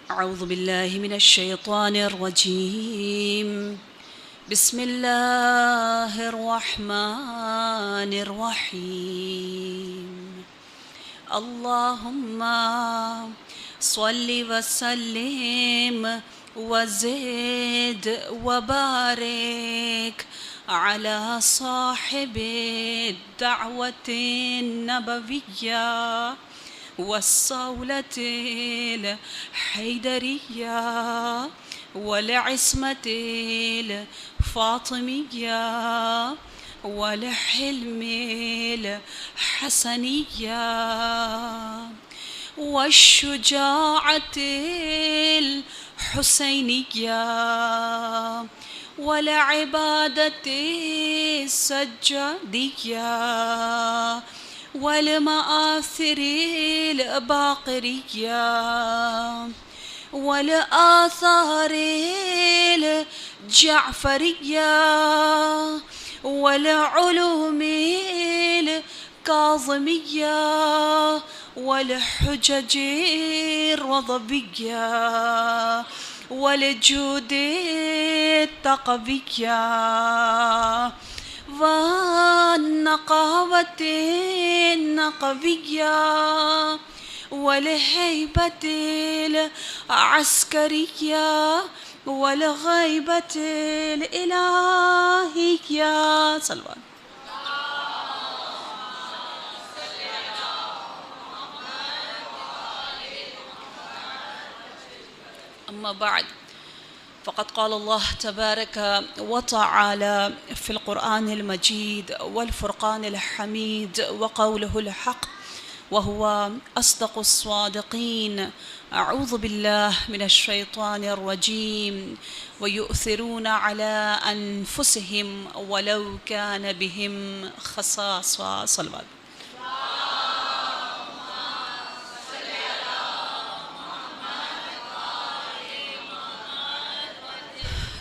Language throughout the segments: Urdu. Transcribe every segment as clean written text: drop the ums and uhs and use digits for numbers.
أعوذ بالله من الشيطان الرجيم. بسم الله الرحمن الرحيم. اللهم صل وسلم وزد وبارك على صاحب الدعوة النبوية والصولة الحيدرية والعصمة الفاطمية والحلم الحسنية والشجاعة الحسينية والعبادة السجادية والمآثر الباقرية والآثار الجعفرية والعلوم الكاظمية والحجج الرضبية والجود التقوية والنقاوة النقوية والهيبة العسكرية والغيبة الإلهية. صلوات. أما بعد، فقد قال الله تبارك وتعالى في القرآن المجيد والفرقان الحميد وقوله الحق وهو أصدق الصادقين: أعوذ بالله من الشيطان الرجيم ويؤثرون على أنفسهم ولو كان بهم خصاصة. صلوات.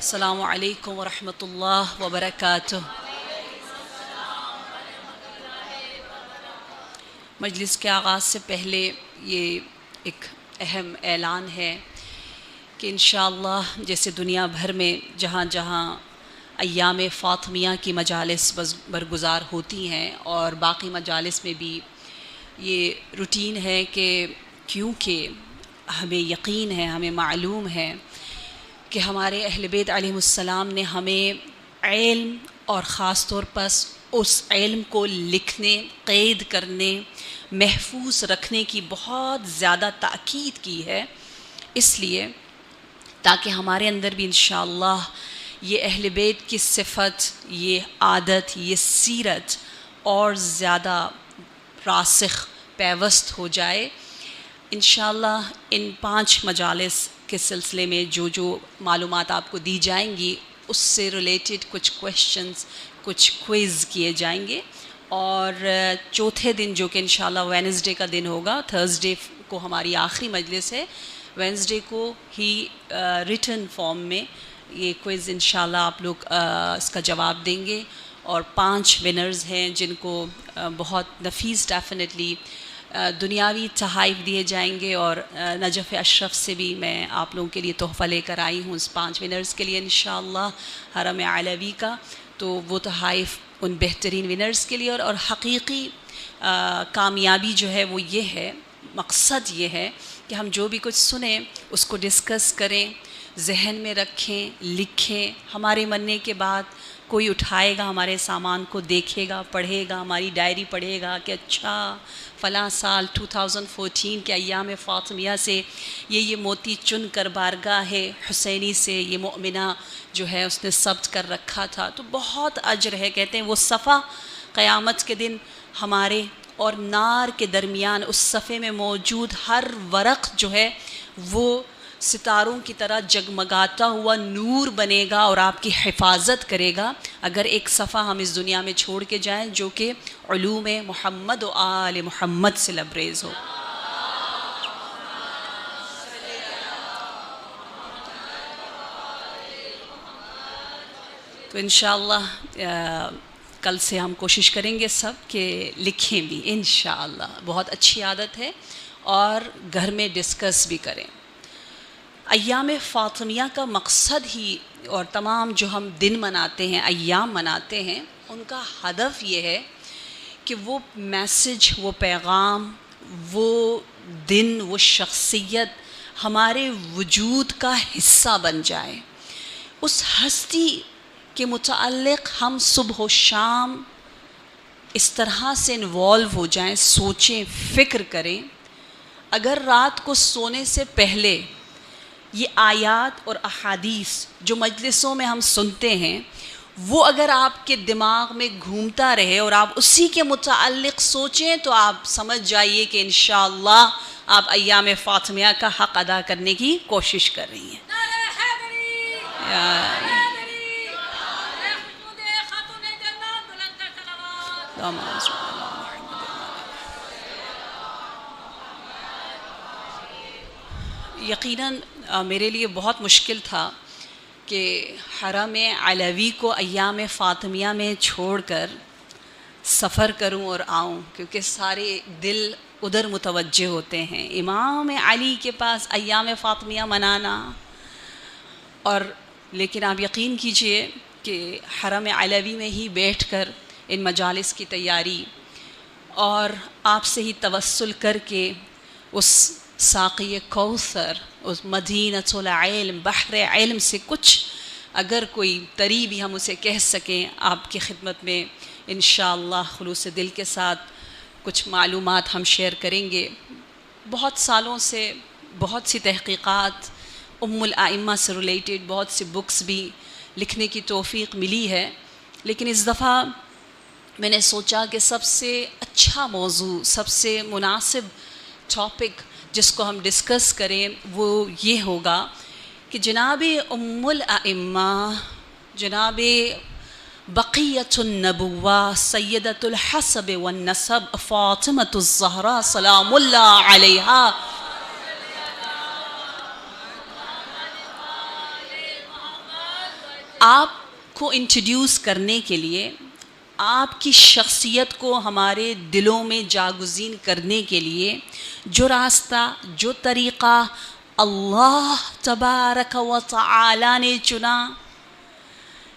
السلام علیکم ورحمۃ اللہ وبرکاتہ. مجلس کے آغاز سے پہلے یہ ایک اہم اعلان ہے کہ انشاءاللہ جیسے دنیا بھر میں جہاں جہاں ایام فاطمیہ کی مجالس برگزار ہوتی ہیں اور باقی مجالس میں بھی یہ روٹین ہے کہ کیونکہ ہمیں یقین ہے، ہمیں معلوم ہے کہ ہمارے اہل بیت علیہم السلام نے ہمیں علم اور خاص طور پر اس علم کو لکھنے، قید کرنے، محفوظ رکھنے کی بہت زیادہ تاکید کی ہے، اس لیے تاکہ ہمارے اندر بھی انشاءاللہ یہ اہل بیت کی صفت، یہ عادت، یہ سیرت اور زیادہ راسخ پیوست ہو جائے. انشاءاللہ ان 5 مجالس کے سلسلے میں جو معلومات آپ کو دی جائیں گی اس سے ریلیٹڈ کچھ کویشچنز، کچھ کوئز کیے جائیں گے. اور چوتھے دن جو کہ انشاءاللہ وینسڈے کا دن ہوگا، تھرسڈے کو ہماری آخری مجلس ہے، وینسڈے کو ہی ریٹن فارم میں یہ کوئز انشاءاللہ آپ لوگ اس کا جواب دیں گے. اور 5 ونرز ہیں جن کو بہت نفیس ڈیفینیٹلی دنیاوی تحائف دیے جائیں گے. اور نجف اشرف سے بھی میں آپ لوگوں کے لیے تحفہ لے کر آئی ہوں اس 5 ونرز کے لیے انشاءاللہ حرم علوی کا. تو وہ تحائف ان بہترین ونرز کے لیے. اور حقیقی کامیابی جو ہے وہ یہ ہے، مقصد یہ ہے کہ ہم جو بھی کچھ سنیں اس کو ڈسکس کریں، ذہن میں رکھیں، لکھیں. ہمارے مرنے کے بعد کوئی اٹھائے گا ہمارے سامان کو، دیکھے گا، پڑھے گا، ہماری ڈائری پڑھے گا کہ اچھا فلاں سال 2014 کے ایام فاطمیہ سے یہ موتی چن کر بارگاہ حسینی سے یہ مؤمنہ جو ہے اس نے ثبت کر رکھا تھا. تو بہت اجر ہے. کہتے ہیں وہ صفحہ قیامت کے دن ہمارے اور نار کے درمیان اس صفحے میں موجود ہر ورق جو ہے وہ ستاروں کی طرح جگمگاتا ہوا نور بنے گا اور آپ کی حفاظت کرے گا اگر ایک صفحہ ہم اس دنیا میں چھوڑ کے جائیں جو کہ علوم محمد و آل محمد سے لبریز ہو. تو انشاءاللہ کل سے ہم کوشش کریں گے سب کہ لکھیں بھی انشاءاللہ. بہت اچھی عادت ہے. اور گھر میں ڈسکس بھی کریں. ایام فاطمیہ کا مقصد ہی، اور تمام جو ہم دن مناتے ہیں، ایام مناتے ہیں، ان کا ہدف یہ ہے کہ وہ میسج، وہ پیغام، وہ دن، وہ شخصیت ہمارے وجود کا حصہ بن جائے. اس ہستی کے متعلق ہم صبح و شام اس طرح سے انوالو ہو جائیں، سوچیں، فکر کریں. اگر رات کو سونے سے پہلے یہ آیات اور احادیث جو مجلسوں میں ہم سنتے ہیں، وہ اگر آپ کے دماغ میں گھومتا رہے اور آپ اسی کے متعلق سوچیں، تو آپ سمجھ جائیے کہ انشاءاللہ آپ ایام فاطمیہ کا حق ادا کرنے کی کوشش کر رہی ہیں. یقیناً میرے لیے بہت مشکل تھا کہ حرم علوی کو ایام فاطمیہ میں چھوڑ کر سفر کروں اور آؤں، کیونکہ سارے دل ادھر متوجہ ہوتے ہیں. امام علی کے پاس ایام فاطمیہ منانا، اور لیکن آپ یقین کیجئے کہ حرم علوی میں ہی بیٹھ کر ان مجالس کی تیاری، اور آپ سے ہی توسل کر کے اس ساقی کوثر، اس مدینۃ العلم، بحر علم سے کچھ اگر کوئی طری بھی ہم اسے کہہ سکیں، آپ کی خدمت میں انشاءاللہ خلوص دل کے ساتھ کچھ معلومات ہم شیئر کریں گے. بہت سالوں سے بہت سی تحقیقات الائمہ سے ریلیٹڈ، بہت سی بکس بھی لکھنے کی توفیق ملی ہے، لیکن اس دفعہ میں نے سوچا کہ سب سے اچھا موضوع، سب سے مناسب ٹاپک جس کو ہم ڈسکس کریں وہ یہ ہوگا کہ جناب الائمہ، جناب بقیۃ النبوہ، سیدۃ الحسب والنسب، فاطمۃ الزہرا سلام اللہ علیہا، آپ کو انٹروڈیوس کرنے کے لیے، آپ کی شخصیت کو ہمارے دلوں میں جاگزین کرنے کے لیے جو راستہ، جو طریقہ اللہ تبارک و تعالی نے چنا،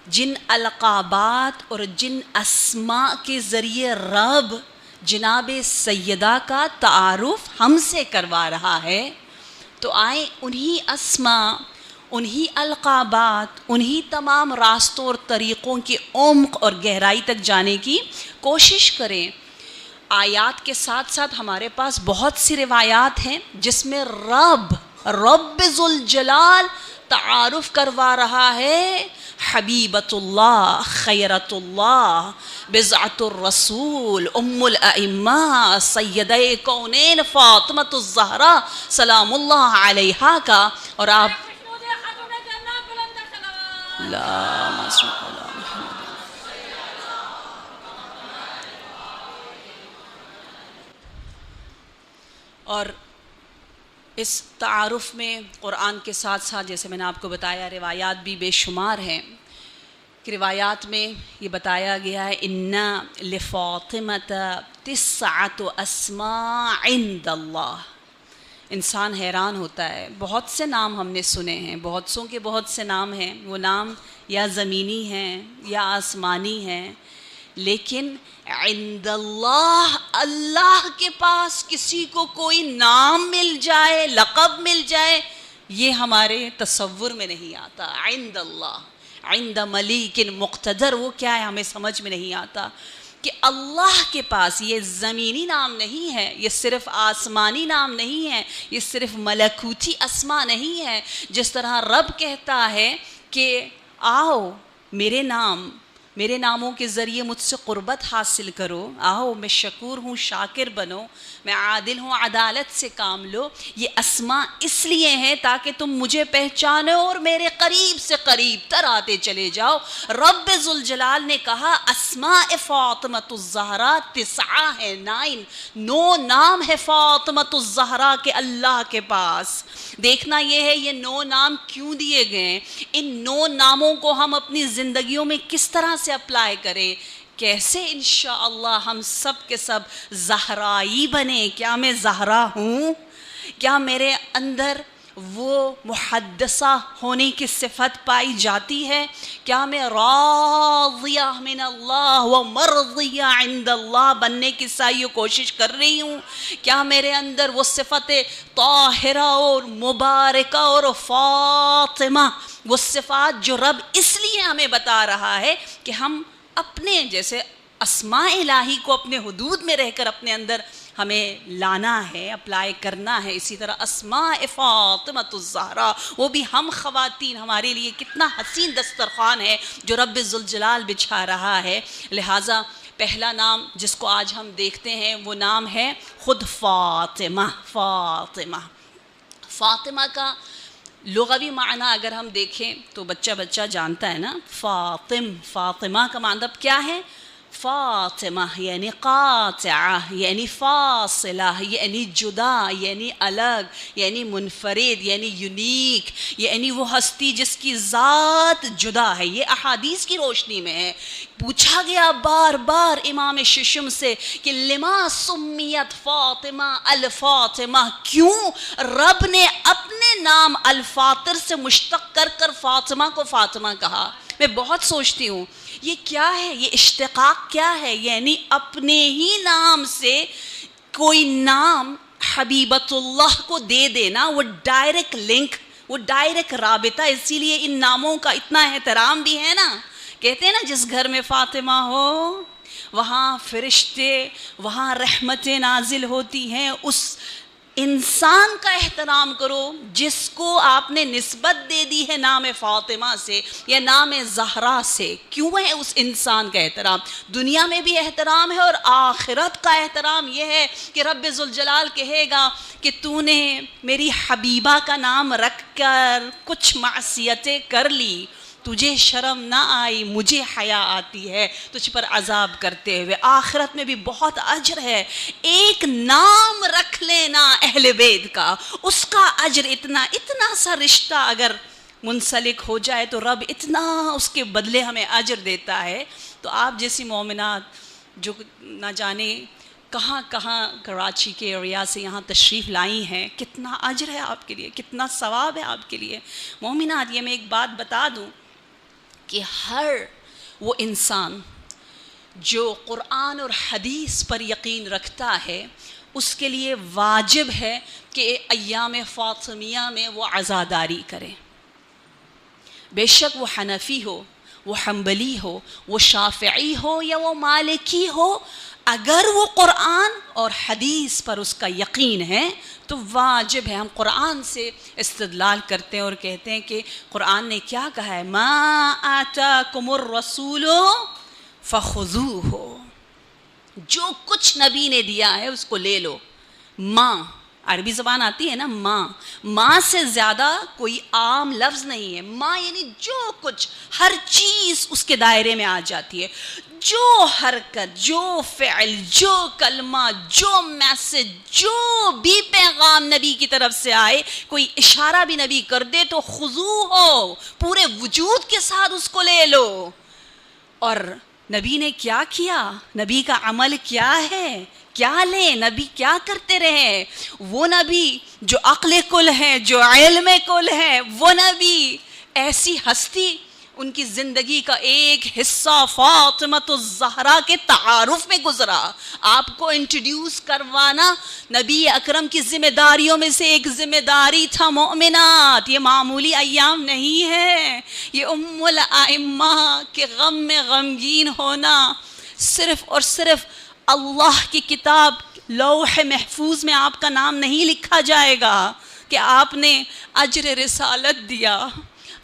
جن القابات اور جن اسماء کے ذریعے رب جناب سیدہ کا تعارف ہم سے کروا رہا ہے، تو آئیں انہی اسماء، انہی القابات، انہی تمام راستوں اور طریقوں کی عمق اور گہرائی تک جانے کی کوشش کریں. آیات کے ساتھ ساتھ ہمارے پاس بہت سی روایات ہیں جس میں رب ذوالجلال تعارف کروا رہا ہے. حبیبۃ اللہ، خیرۃ اللہ، بضعۃ الرسول، ام الائمہ، سیدہ کونین فاطمۃ الزہرا سلام اللہ علیہا کا، اور آپ اور اس تعارف میں قرآن کے ساتھ ساتھ جیسے میں نے آپ کو بتایا روایات بھی بے شمار ہیں کہ روایات میں یہ بتایا گیا ہے اِنَّ لِفَاطِمَةَ 9 اسماء عند اللہ. انسان حیران ہوتا ہے، بہت سے نام ہم نے سنے ہیں، بہت سوں کے بہت سے نام ہیں، وہ نام یا زمینی ہیں یا آسمانی ہیں، لیکن عند اللہ، اللہ کے پاس کسی کو کوئی نام مل جائے، لقب مل جائے، یہ ہمارے تصور میں نہیں آتا. عند اللہ، عند ملیک مقتدر، وہ کیا ہے ہمیں سمجھ میں نہیں آتا کہ اللہ کے پاس یہ زمینی نام نہیں ہے، یہ صرف آسمانی نام نہیں ہے، یہ صرف ملکوتی اسما نہیں ہے. جس طرح رب کہتا ہے کہ آؤ میرے ناموں کے ذریعے مجھ سے قربت حاصل کرو، آؤ میں شکور ہوں، شاکر بنو، میں عادل ہوں، عدالت سے کام لو. یہ اسماء اس لیے ہیں تاکہ تم مجھے پہچانو اور میرے قریب سے قریب تر آتے چلے جاؤ. رب ذوالجلال نے کہا اسماء فاطمۃ الزہرا 9 ہے، 9 نام ہے فاطمۃ الزہرا کے اللہ کے پاس. دیکھنا یہ ہے یہ 9 نام کیوں دیے گئے، ان 9 ناموں کو ہم اپنی زندگیوں میں کس طرح سے اپلائی کریں، کیسے انشاءاللہ ہم سب کے سب زہرائی بنیں. کیا میں زہرا ہوں؟ کیا میرے اندر وہ محدثہ ہونے کی صفت پائی جاتی ہے؟ کیا میں راضیہ من اللہ و مرضیہ عند اللہ بننے کی سعی و کوشش کر رہی ہوں؟ کیا میرے اندر وہ صفت طاہرہ اور مبارکہ اور فاطمہ، وہ صفات جو رب اس لیے ہمیں بتا رہا ہے کہ ہم اپنے جیسے اسماء الہی کو اپنے حدود میں رہ کر اپنے اندر ہمیں لانا ہے، اپلائی کرنا ہے، اسی طرح اسماء فاطمہ الزہرا وہ بھی ہم خواتین، ہمارے لیے کتنا حسین دسترخوان ہے جو رب ذوالجلال بچھا رہا ہے۔ لہٰذا پہلا نام جس کو آج ہم دیکھتے ہیں وہ نام ہے خود فاطمہ۔ فاطمہ کا لغوی معنی اگر ہم دیکھیں تو بچہ جانتا ہے نا، فاطمہ کا مطلب کیا ہے؟ فاطمہ یعنی قاطعہ، یعنی فاصلہ، یعنی جدا، یعنی الگ، یعنی منفرد، یعنی یونیک، یعنی وہ ہستی جس کی ذات جدا ہے۔ یہ احادیث کی روشنی میں ہے۔ پوچھا گیا بار بار امام ششم سے کہ لما سمیت فاطمہ الفاطمہ، کیوں رب نے اپنے نام الفاطر سے مشتق کر کر فاطمہ کو فاطمہ کہا؟ میں بہت سوچتی ہوں یہ کیا ہے، یہ اشتقاق کیا ہے؟ یعنی اپنے ہی نام سے کوئی نام حبیبت اللہ کو دے دینا، وہ ڈائریکٹ لنک، وہ ڈائریکٹ رابطہ۔ اسی لیے ان ناموں کا اتنا احترام بھی ہے نا۔ کہتے ہیں نا جس گھر میں فاطمہ ہو وہاں فرشتے، وہاں رحمتیں نازل ہوتی ہیں۔ اس انسان کا احترام کرو جس کو آپ نے نسبت دے دی ہے نام فاطمہ سے یا نام زہرا سے۔ کیوں ہے اس انسان کا احترام؟ دنیا میں بھی احترام ہے اور آخرت کا احترام یہ ہے کہ رب ذوالجلال کہے گا کہ تو نے میری حبیبہ کا نام رکھ کر کچھ معصیتیں کر لی، تجھے شرم نہ آئی، مجھے حیا آتی ہے تجھ پر عذاب کرتے ہوئے۔ آخرت میں بھی بہت اجر ہے۔ ایک نام رکھ لینا اہل بیت کا، اس کا اجر اتنا سا رشتہ اگر منسلک ہو جائے تو رب اتنا اس کے بدلے ہمیں اجر دیتا ہے۔ تو آپ جیسی مومنات جو نہ جانے کہاں کہاں کراچی کے ایریا سے یہاں تشریف لائی ہیں، کتنا اجر ہے آپ کے لیے، کتنا ثواب ہے آپ کے لیے۔ مومنات، یہ میں ایک بات بتا دوں کہ ہر وہ انسان جو قرآن اور حدیث پر یقین رکھتا ہے اس کے لیے واجب ہے کہ ایام فاطمیہ میں وہ عزاداری کرے۔ بے شک وہ حنفی ہو، وہ حنبلی ہو، وہ شافعی ہو یا وہ مالکی ہو، اگر وہ قرآن اور حدیث پر اس کا یقین ہے تو واجب ہے۔ ہم قرآن سے استدلال کرتے ہیں اور کہتے ہیں کہ قرآن نے کیا کہا ہے؟ ما آتاکم الرسول فخذوہ، جو کچھ نبی نے دیا ہے اس کو لے لو۔ ماں عربی زبان آتی ہے نا، ماں سے زیادہ کوئی عام لفظ نہیں ہے۔ ماں یعنی جو کچھ، ہر چیز اس کے دائرے میں آ جاتی ہے۔ جو حرکت، جو فعل، جو کلمہ، جو میسج، جو بھی پیغام نبی کی طرف سے آئے، کوئی اشارہ بھی نبی کر دے تو خضوع ہو، پورے وجود کے ساتھ اس کو لے لو۔ اور نبی نے کیا کیا؟ نبی کا عمل کیا ہے؟ کیا لیں؟ نبی کیا کرتے رہے؟ وہ نبی جو عقل کل ہے، جو علم کل ہے، وہ نبی ایسی ہستی، ان کی زندگی کا ایک حصہ فاطمۃ الزہرا کے تعارف میں گزرا۔ آپ کو انٹروڈیوس کروانا نبی اکرم کی ذمہ داریوں میں سے ایک ذمہ داری تھا۔ مومنات، یہ معمولی ایام نہیں ہے، یہ ام الائمہ کے غم میں غمگین ہونا۔ صرف اور صرف اللہ کی کتاب لوح محفوظ میں آپ کا نام نہیں لکھا جائے گا کہ آپ نے اجر رسالت دیا،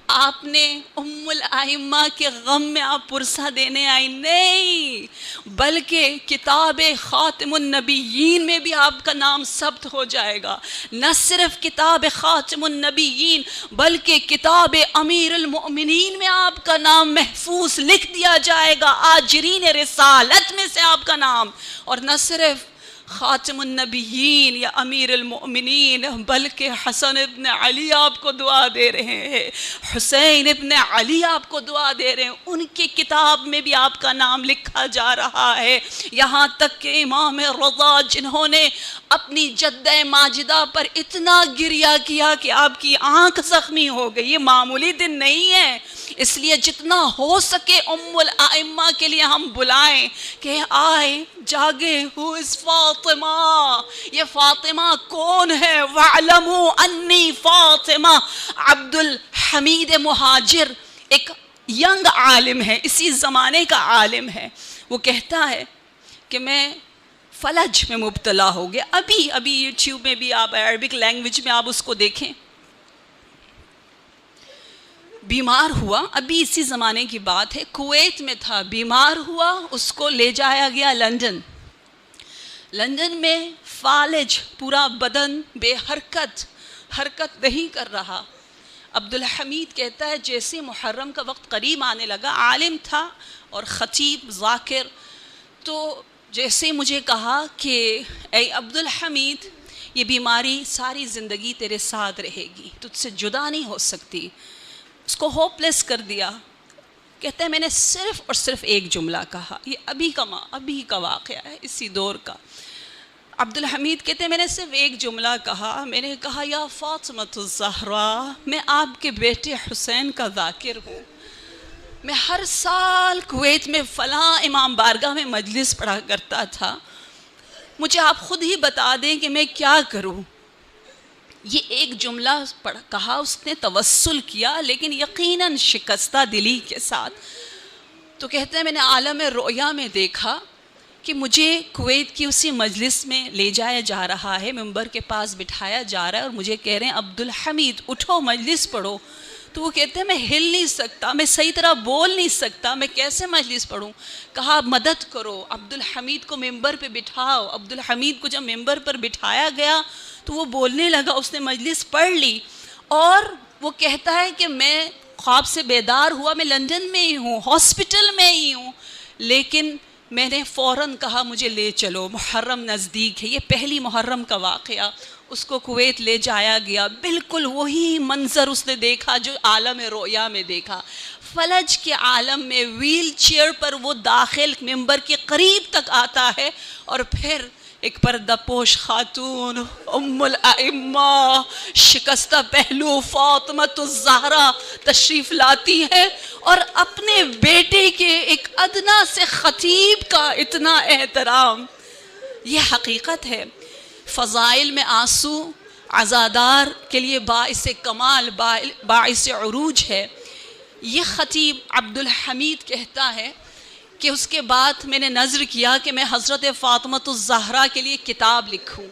آپ نے ام الائمہ کے غم میں آپ پرسہ دینے آئی، نہیں، بلکہ کتاب خاتم النبیین میں بھی آپ کا نام ثبت ہو جائے گا۔ نہ صرف کتاب خاتم النبیین بلکہ کتاب امیر المؤمنین میں آپ کا نام محفوظ لکھ دیا جائے گا، آجرین رسالت میں سے آپ کا نام۔ اور نہ صرف خاتم النبیین یا امیر المؤمنین، بلکہ حسن ابن علی آپ کو دعا دے رہے ہیں، حسین ابن علی آپ کو دعا دے رہے ہیں، ان کی کتاب میں بھی آپ کا نام لکھا جا رہا ہے، یہاں تک کہ امام رضا جنہوں نے اپنی جدہ ماجدہ پر اتنا گریہ کیا کہ آپ کی آنکھ زخمی ہو گئی، یہ معمولی دن نہیں ہے، اس لیے جتنا ہو سکے ام الائمہ کے لیے ہم بلائیں کہ آئے جاگے، ہو اس فاطمہ، یہ فاطمہ کون ہے؟ وَاعْلَمُوا أَنِّي فاطمہ۔ عبد الحمید مہاجر ایک ینگ عالم ہے، اسی زمانے کا عالم ہے، وہ کہتا ہے کہ میں فلج میں مبتلا ہو گیا، ابھی یوٹیوب میں بھی آپ عربک لینگویج میں آپ اس کو دیکھیں، بیمار ہوا، ابھی اسی زمانے کی بات ہے، کویت میں تھا، بیمار ہوا، اس کو لے جایا گیا لندن میں فالج، پورا بدن بے حرکت نہیں کر رہا۔ عبد الحمید کہتا ہے جیسے محرم کا وقت قریب آنے لگا، عالم تھا اور خطیب ذاکر، تو جیسے مجھے کہا کہ اے عبد الحمید، یہ بیماری ساری زندگی تیرے ساتھ رہے گی، تجھ سے جدا نہیں ہو سکتی، اس کو ہوپ لیس کر دیا۔ کہتا ہے میں نے صرف اور صرف ایک جملہ کہا، یہ ابھی کا واقعہ ہے، اسی دور کا۔ عبد الحمید کہتے ہیں میں نے صرف ایک جملہ کہا، میں نے کہا یا فاطمہ الزہراء، میں آپ کے بیٹے حسین کا ذاکر ہوں، میں ہر سال کویت میں فلاں امام بارگاہ میں مجلس پڑھا کرتا تھا، مجھے آپ خود ہی بتا دیں کہ میں کیا کروں۔ یہ ایک جملہ کہا، اس نے توسل کیا، لیکن یقیناً شکستہ دلی کے ساتھ۔ تو کہتے ہیں میں نے عالم رؤیا میں دیکھا کہ مجھے کویت کی اسی مجلس میں لے جایا جا رہا ہے، ممبر کے پاس بٹھایا جا رہا ہے، اور مجھے کہہ رہے ہیں عبد الحمید اٹھو مجلس پڑھو۔ تو وہ کہتے ہیں میں ہل نہیں سکتا، میں صحیح طرح بول نہیں سکتا، میں کیسے مجلس پڑھوں؟ کہا مدد کرو، عبد الحمید کو ممبر پہ بٹھاؤ۔ عبد الحمید کو جب ممبر پر بٹھایا گیا تو وہ بولنے لگا، اس نے مجلس پڑھ لی، اور وہ کہتا ہے کہ میں خواب سے بیدار ہوا، میں لندن میں ہی ہوں، ہاسپٹل میں ہی ہوں، لیکن میں نے فوراً کہا مجھے لے چلو، محرم نزدیک ہے۔ یہ پہلی محرم کا واقعہ، اس کو کویت لے جایا گیا، بالکل وہی منظر اس نے دیکھا جو عالم رؤیا میں دیکھا۔ فلج کے عالم میں ویل چیئر پر وہ داخل ممبر کے قریب تک آتا ہے، اور پھر ایک پردہ پوش خاتون ام الائمہ، شکستہ پہلو فاطمہ الزہرا تشریف لاتی ہے، اور اپنے بیٹے کے ایک ادنا سے خطیب کا اتنا احترام۔ یہ حقیقت ہے، فضائل میں آنسو عزادار کے لیے باعث کمال، باعث عروج ہے۔ یہ خطیب عبد الحمید کہتا ہے کہ اس کے بعد میں نے نظر کیا کہ میں حضرت فاطمہ الزہرا کے لیے کتاب لکھوں۔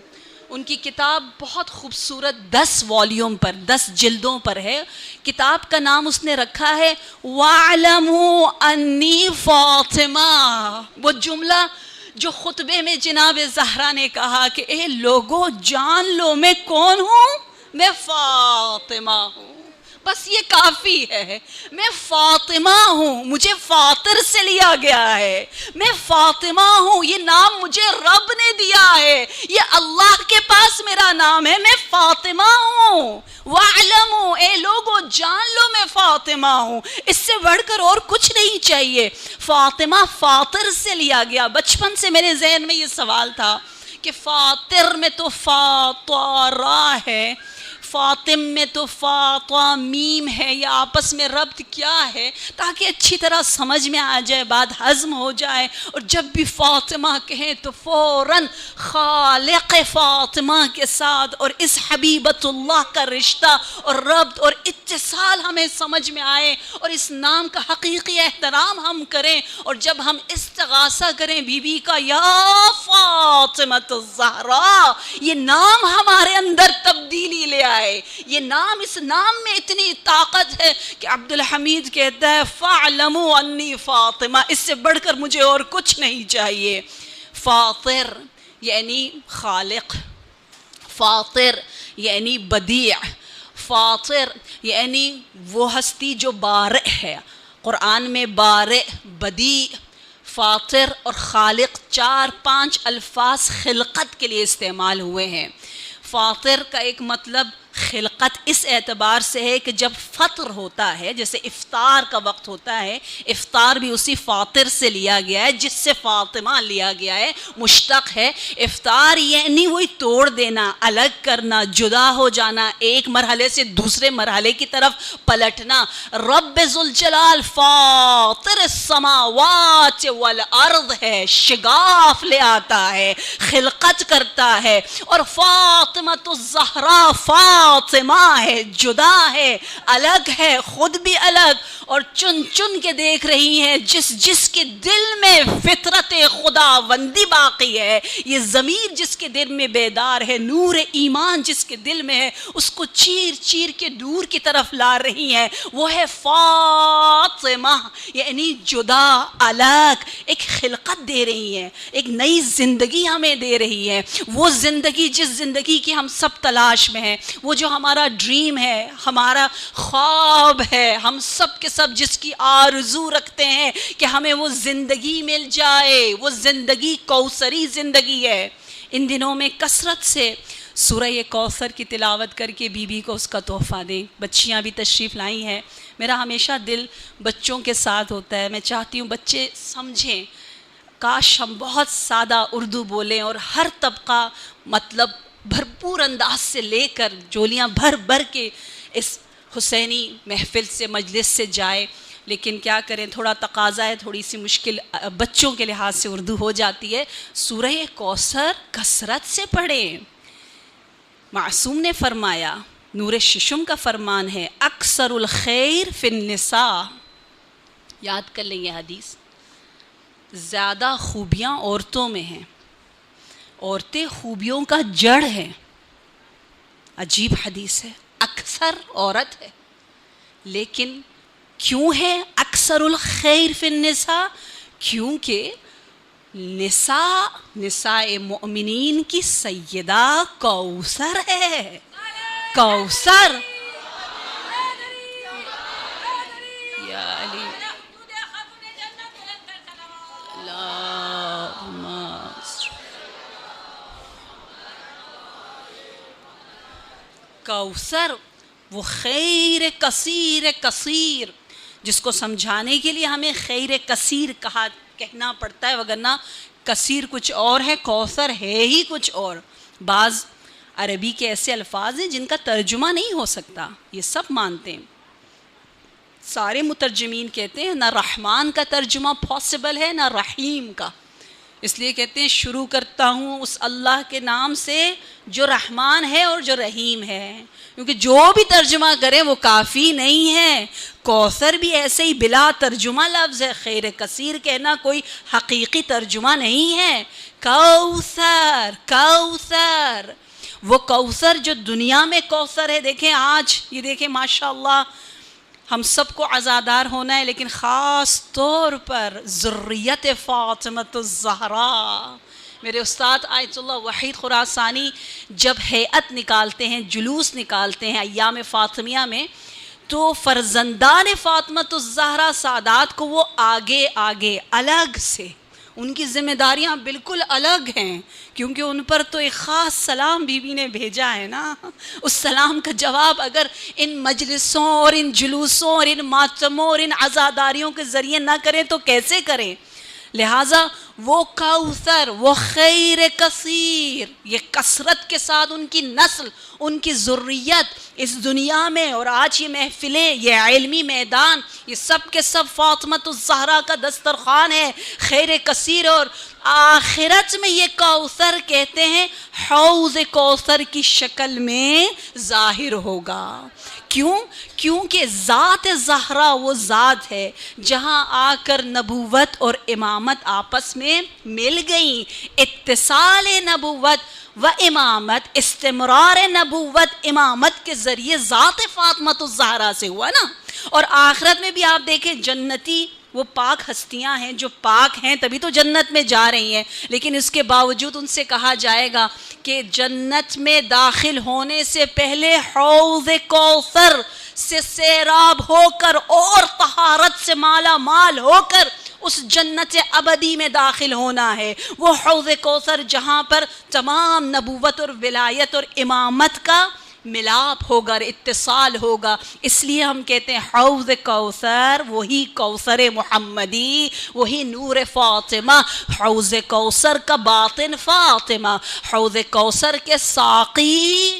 ان کی کتاب بہت خوبصورت 10 والیوم پر، 10 جلدوں پر ہے۔ کتاب کا نام اس نے رکھا ہے وَاعْلَمُوا أَنِّي فاطمہ۔ وہ جملہ جو خطبے میں جناب زہرا نے کہا کہ اے لوگو جان لو میں کون ہوں، میں فاطمہ ہوں، بس یہ کافی ہے، میں فاطمہ ہوں، مجھے فاطر سے لیا گیا ہے، میں فاطمہ ہوں، یہ نام مجھے رب نے دیا ہے، یہ اللہ کے پاس میرا نام ہے، میں فاطمہ ہوں۔ وَاعْلَمُوا، اے لوگو جان لو میں فاطمہ ہوں، اس سے بڑھ کر اور کچھ نہیں چاہیے۔ فاطمہ فاطر سے لیا گیا۔ بچپن سے میرے ذہن میں یہ سوال تھا کہ فاطر میں تو فاطرہ ہے، فاطم میں تو فاطا میم ہے، یہ آپس میں ربط کیا ہے، تاکہ اچھی طرح سمجھ میں آ جائے، بات ہضم ہو جائے، اور جب بھی فاطمہ کہیں تو فوراً خالق فاطمہ کے ساتھ اور اس حبیبت اللہ کا رشتہ اور ربط اور اتصال ہمیں سمجھ میں آئے، اور اس نام کا حقیقی احترام ہم کریں، اور جب ہم استغاثہ کریں بی بی کا یا فاطمہ الزہرا، یہ نام ہمارے اندر تبدیلی لے آئے۔ یہ نام، اس نام میں اتنی طاقت ہے کہ عبد الحمید کہتا ہے فَاعْلَمُوا أَنِّي فاطمہ، اس سے بڑھ کر مجھے اور کچھ نہیں چاہیے۔ فاطر یعنی خالق، فاطر یعنی بدیع، فاطر یعنی وہ ہستی جو بارئ ہے، قرآن میں بارئ، بدیع، فاطر اور خالق 4-5 الفاظ خلقت کے لیے استعمال ہوئے ہیں۔ فاطر کا ایک مطلب خلقت اس اعتبار سے ہے کہ جب فطر ہوتا ہے، جیسے افطار کا وقت ہوتا ہے، افطار بھی اسی فاطر سے لیا گیا ہے جس سے فاطمہ لیا گیا ہے، مشتق ہے۔ افطار یعنی وہی توڑ دینا، الگ کرنا، جدا ہو جانا، ایک مرحلے سے دوسرے مرحلے کی طرف پلٹنا۔ رب ذوالجلال فاطر السماوات والارض ہے، شگاف لے آتا ہے، خلقت کرتا ہے۔ اور فاطمہ الزہرا فاطمہ ہے، جدا ہے، الگ ہے، خود بھی الگ، اور چن چن کے دیکھ رہی ہیں جس کے دل میں فطرت خداوندی باقی ہے، یہ ضمیر جس کے دل میں بیدار ہے، نور ایمان جس کے دل میں ہے، اس کو چیر چیر کے دور کی طرف لا رہی ہیں۔ وہ ہے فاطمہ، یعنی جدا، الگ، ایک خلقت دے رہی ہیں، ایک نئی زندگی ہمیں دے رہی ہے۔ وہ زندگی جس زندگی کی ہم سب تلاش میں ہیں، وہ جو ہمارا ڈریم ہے، ہمارا خواب ہے، ہم سب کے سب جس کی آرزو رکھتے ہیں کہ ہمیں وہ زندگی مل جائے، وہ زندگی کوثری زندگی ہے۔ ان دنوں میں کثرت سے سورہ کوثر کی تلاوت کر کے بیوی کو اس کا تحفہ دیں۔ بچیاں بھی تشریف لائی ہیں۔ میرا ہمیشہ دل بچوں کے ساتھ ہوتا ہے، میں چاہتی ہوں بچے سمجھیں۔ کاش ہم بہت سادہ اردو بولیں اور ہر طبقہ مطلب بھرپور انداز سے لے کر جولیاں بھر بھر کے اس حسینی محفل سے، مجلس سے جائے، لیکن کیا کریں، تھوڑا تقاضا ہے، تھوڑی سی مشکل بچوں کے لحاظ سے اردو ہو جاتی ہے۔ سورہ کوثر کثرت سے پڑھیں۔ معصوم نے فرمایا، نور ششم کا فرمان ہے، اکثر الخیر فی النساء، یاد کر لیں یہ حدیث، زیادہ خوبیاں عورتوں میں ہیں، عورتیں خوبیوں کا جڑ ہے۔ عجیب حدیث ہے، اکثر عورت ہے، لیکن کیوں ہے اکثر الخیر فی النساء؟ کیونکہ نساء مؤمنین کی سیدہ کوثر ہے۔ کوثر یا علی کوثر، وہ خیر کثیر جس کو سمجھانے کے لیے ہمیں خیر کثیر کہنا پڑتا ہے، وگرنہ کثیر کچھ اور ہے، کوثر ہے ہی کچھ اور۔ بعض عربی کے ایسے الفاظ ہیں جن کا ترجمہ نہیں ہو سکتا، یہ سب مانتے ہیں، سارے مترجمین کہتے ہیں نہ رحمان کا ترجمہ پاسبل ہے نہ رحیم کا، اس لیے کہتے ہیں شروع کرتا ہوں اس اللہ کے نام سے جو رحمان ہے اور جو رحیم ہے، کیونکہ جو بھی ترجمہ کریں وہ کافی نہیں ہے۔ کوثر بھی ایسے ہی بلا ترجمہ لفظ ہے، خیر کثیر کہنا کوئی حقیقی ترجمہ نہیں ہے۔ کوثر، کوثر، وہ کوثر جو دنیا میں کوثر ہے۔ دیکھیں آج یہ دیکھیں ماشاءاللہ ہم سب کو عزادار ہونا ہے، لیکن خاص طور پر ذریت فاطمہ الزہرا، میرے استاد آیت اللہ وحید خراسانی جب ہیئت نکالتے ہیں، جلوس نکالتے ہیں ایام فاطمیہ میں، تو فرزندان فاطمہ الزہرا سادات کو وہ آگے آگے الگ سے، ان کی ذمہ داریاں بالکل الگ ہیں، کیونکہ ان پر تو ایک خاص سلام بی بی نے بھیجا ہے نا۔ اس سلام کا جواب اگر ان مجلسوں اور ان جلوسوں اور ان ماتموں اور ان عزاداریوں کے ذریعے نہ کریں تو کیسے کریں؟ لہٰذا وہ کوثر، وہ خیر کثیر، یہ کثرت کے ساتھ ان کی نسل، ان کی ذریت اس دنیا میں، اور آج یہ محفلیں، یہ علمی میدان، یہ سب کے سب فاطمہ الزہرا کا دسترخوان ہے، خیر کثیر۔ اور آخرت میں یہ کوثر کہتے ہیں حوض کوثر کی شکل میں ظاہر ہوگا۔ کیوں؟ کیونکہ ذات زہرا وہ ذات ہے جہاں آ کر نبوت اور امامت آپس میں مل گئیں۔ اتصال نبوت و امامت، استمرار نبوت امامت کے ذریعے ذات فاطمہ الزہرا سے ہوا نا۔ اور آخرت میں بھی آپ دیکھیں جنتی وہ پاک ہستیاں ہیں جو پاک ہیں تبھی تو جنت میں جا رہی ہیں، لیکن اس کے باوجود ان سے کہا جائے گا کہ جنت میں داخل ہونے سے پہلے حوض کوثر سے سیراب ہو کر اور طہارت سے مالا مال ہو کر اس جنت ابدی میں داخل ہونا ہے، وہ حوض کوثر جہاں پر تمام نبوت اور ولایت اور امامت کا ملاپ ہوگا اور اتصال ہوگا۔ اس لیے ہم کہتے ہیں حوض کوثر، وہی کوثر محمدی، وہی نور فاطمہ، حوض کوثر کا باطن فاطمہ، حوض کوثر کے ساقی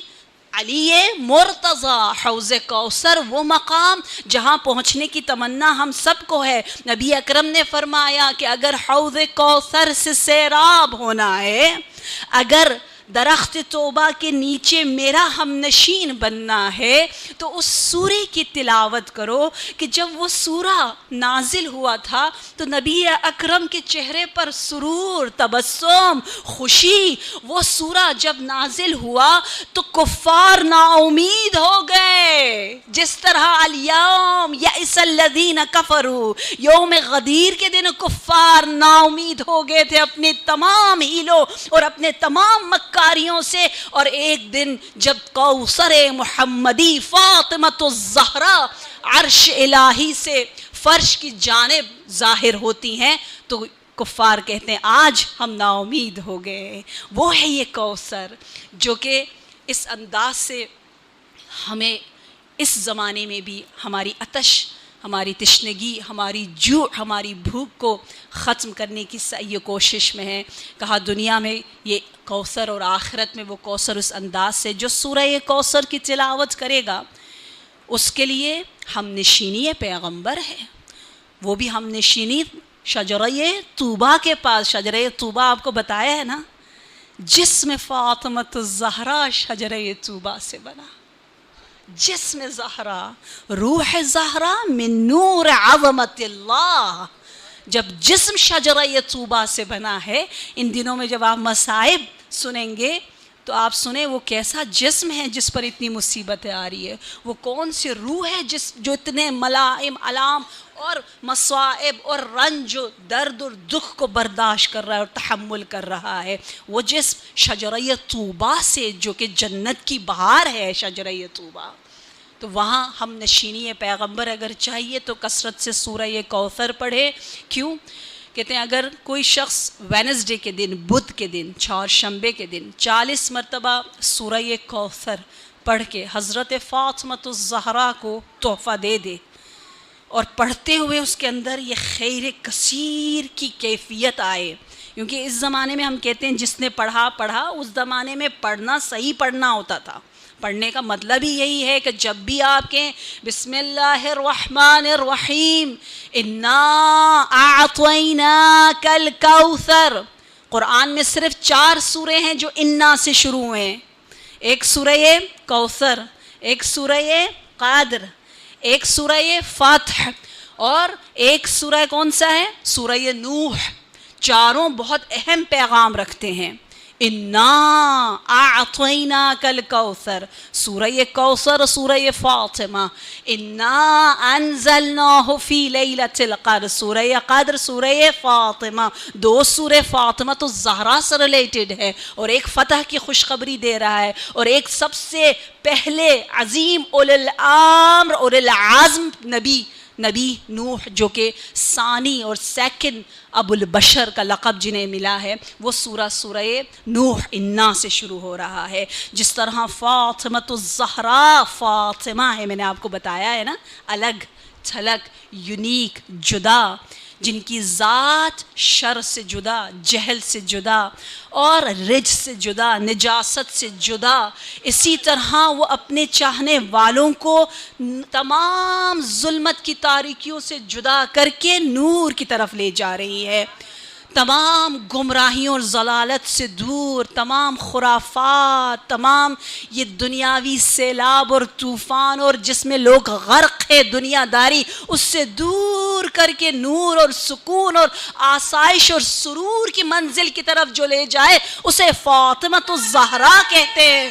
علی مرتضیٰ، حوض کوثر وہ مقام جہاں پہنچنے کی تمنا ہم سب کو ہے۔ نبی اکرم نے فرمایا کہ اگر حوض کوثر سے سیراب ہونا ہے، اگر درخت توبہ کے نیچے میرا ہم نشین بننا ہے، تو اس سورے کی تلاوت کرو کہ جب وہ سورہ نازل ہوا تھا تو نبی اکرم کے چہرے پر سرور، تبسم، خوشی، وہ سورہ جب نازل ہوا تو کفار نا امید ہو گئے، جس طرح الیوم یئس الذین کفروا، یوم غدیر کے دن کفار نا امید ہو گئے تھے اپنے تمام ہیلوں اور اپنے تمام مکاریوں سے، اور ایک دن جب کوثر محمدی فاطمۃ الزہرا عرش الہی سے فرش کی جانب ظاہر ہوتی ہیں تو کفار کہتے ہیں آج ہم نا امید ہو گئے۔ وہ ہے یہ کوثر جو کہ اس انداز سے ہمیں اس زمانے میں بھی ہماری عطش، ہماری تشنگی، ہماری جوع، ہماری بھوک کو ختم کرنے کی سعی و کوشش میں ہے۔ کہا دنیا میں یہ کوثر اور آخرت میں وہ کوثر اس انداز سے، جو سورہ کوثر کی تلاوت کرے گا اس کے لیے ہم نشینی پیغمبر ہے، وہ بھی ہم نشینی شجرہ طوبہ کے پاس۔ شجرہ طوبہ آپ کو بتایا ہے نا، جسم فاطمۃ الزہرا شجرہ طوبہ سے بنا، جسم زہرا، روح زہرا من نور عظمت اللہ۔ جب جسم شجرہ طوبہ سے بنا ہے، ان دنوں میں جب آپ مصائب سنیں گے تو آپ سنیں وہ کیسا جسم ہے جس پر اتنی مصیبتیں آ رہی ہے، وہ کون سی روح ہے جو اتنے ملائم علام اور مصائب اور رنج و درد اور دکھ کو برداشت کر رہا ہے اور تحمل کر رہا ہے۔ وہ جسم شجرہ طوبہ سے، جو کہ جنت کی بہار ہے شجرہ طوبہ، تو وہاں ہم نشینی پیغمبر اگر چاہیے تو کثرت سے سورہ کوثر پڑھے۔ کیوں؟ کہتے ہیں اگر کوئی شخص وینسڈے کے دن، بدھ کے دن، چہارشنبے کے دن 40 مرتبہ سورہ کوثر پڑھ کے حضرت فاطمۃ الزہرا کو تحفہ دے دے، اور پڑھتے ہوئے اس کے اندر یہ خیر کثیر کی کیفیت آئے، کیونکہ اس زمانے میں ہم کہتے ہیں جس نے پڑھا، اس زمانے میں پڑھنا صحیح پڑھنا ہوتا تھا۔ پڑھنے کا مطلب ہی یہی ہے کہ جب بھی آپ کہیں بسم اللہ الرحمن الرحیم انا اعطیناک الکوثر، قرآن میں صرف 4 سورے ہیں جو انا سے شروع ہوئے ہیں، ایک سورہ کوثر، ایک سورہ قادر، ایک سورہ فتح، اور ایک سورہ کون سا ہے؟ سورہ نوح۔ چاروں بہت اہم پیغام رکھتے ہیں۔ انا اعطیناک الکوثر، سورہ کوثر، سورہ فاطمہ، انا انزلناہ فی لیلۃ القدر، سورہ قدر، سورہ فاطمہ، 2 سورہ فاطمۃ الزہرا سے ریلیٹڈ ہے، اور ایک فتح کی خوشخبری دے رہا ہے، اور ایک سب سے پہلے عظیم اولی الامر، اولی العزم نبی نوح، جو کہ ثانی اور سیکنڈ ابو البشر کا لقب جنہیں ملا ہے، وہ سورہ نوح انا سے شروع ہو رہا ہے۔ جس طرح فاطمۃ الزہرا فاطمہ ہے، میں نے آپ کو بتایا ہے نا، الگ تھلگ، یونیک، جدا، جن کی ذات شر سے جدا، جہل سے جدا، اور رج سے جدا، نجاست سے جدا، اسی طرح وہ اپنے چاہنے والوں کو تمام ظلمت کی تاریکیوں سے جدا کر کے نور کی طرف لے جا رہی ہے، تمام گمراہیوں اور ضلالت سے دور، تمام خرافات، تمام یہ دنیاوی سیلاب اور طوفان اور جس میں لوگ غرق ہے دنیا داری، اس سے دور کر کے نور اور سکون اور آسائش اور سرور کی منزل کی طرف جو لے جائے اسے فاطمۃ الزہرا کہتے ہیں۔